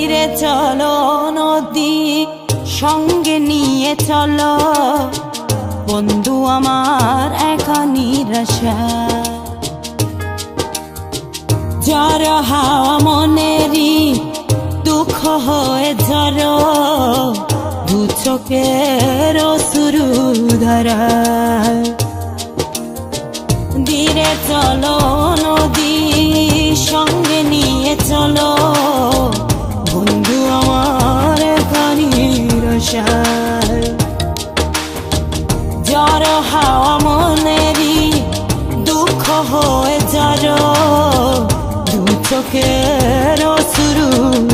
ধীরে চলো নদী সঙ্গে নিয়ে চলো বন্ধু আমার একা নিরাশা জ্বর হাওয়া মনেরই দুঃখ হয়ে ঝরো দু চোখের শুরু ধরা ধীরে চলো নদী সঙ্গে নিয়ে চলো বন্ধু আমার নিরাশা জ্বর হাওয়া মনেরই দুঃখ হয়ে ঝরো দু চোখের শুরু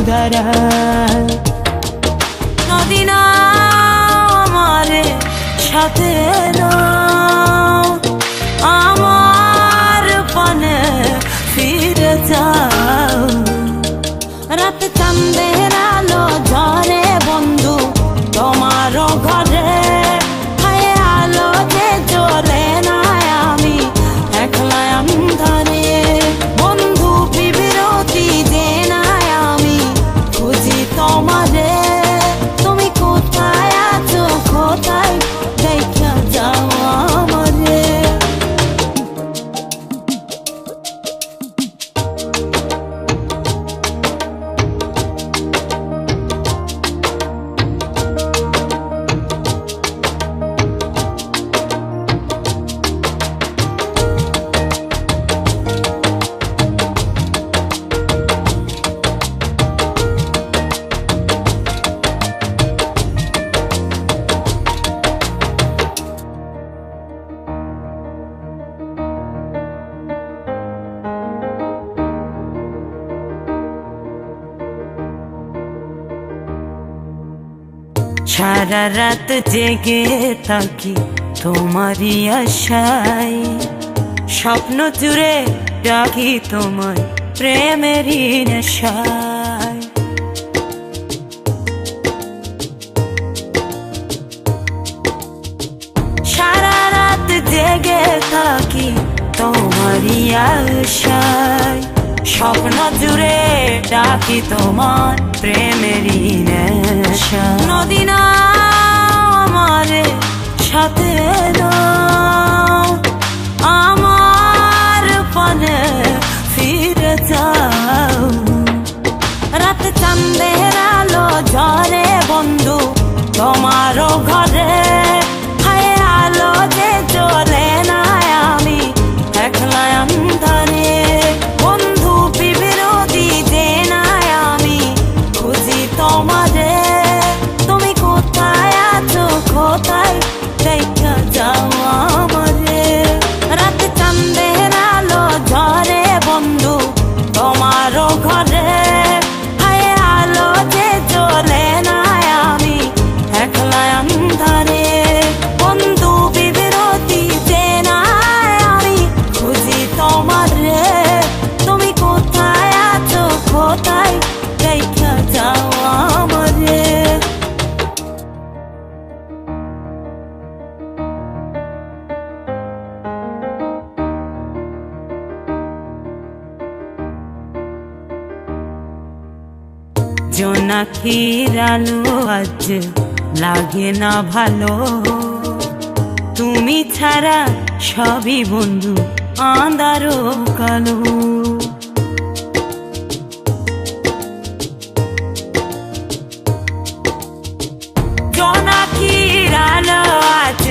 ধরা নদী না আমার সাথে আমার পানে ফিরে যাও রাত চাঁদের আলো ঝরে বন্ধু তোমার ঘরে আলো যে জ্বলে না আমি একলা ধরে বন্ধু বিরতি যে না আমি খুঁজি তোমারে তুমি কোথায় আছো কোথায় দেখা যাও আমারে সারা রাত জেগে থাকি তোমারই আশায় স্বপ্ন জুড়ে ডাকি তোমার প্রেমেরই নেশায় সারা রাত জেগে থাকি তোমারই আশায় স্বপ্ন জুড়ে ডাকি তোমার প্রেমেরই নেশা নদী না আমার সাথে আমার পানে ফিরে যাও রাত চাঁদের আলো ঝরে বন্ধু তোমার ঘরে আলো যে জ্বলে না আমি একলা ধরে বন্ধু বিরতি যে না আমি খুঁজি তোমারে তুমি কোথায় আছো কোথায় দেখা যাও আমারে রাত চাঁদের আলো ঝরে বন্ধু তোমার ঘরে আলো যে জ্বলে না আমি একলা ধরে বন্ধু বিরতি যে না আমি খুঁজি তোমারে তুমি কোথায় আছো কোথায় দেখা যাও আমারে জোনাকির আলো আজ লাগে না ভালো তুমি ছাড়া সবই বন্ধু আঁধারো কালো জোনাকির আলো আজ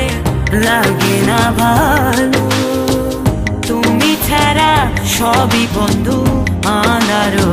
লাগে না ভালো তুমি ছাড়া সবই বন্ধু আঁধারো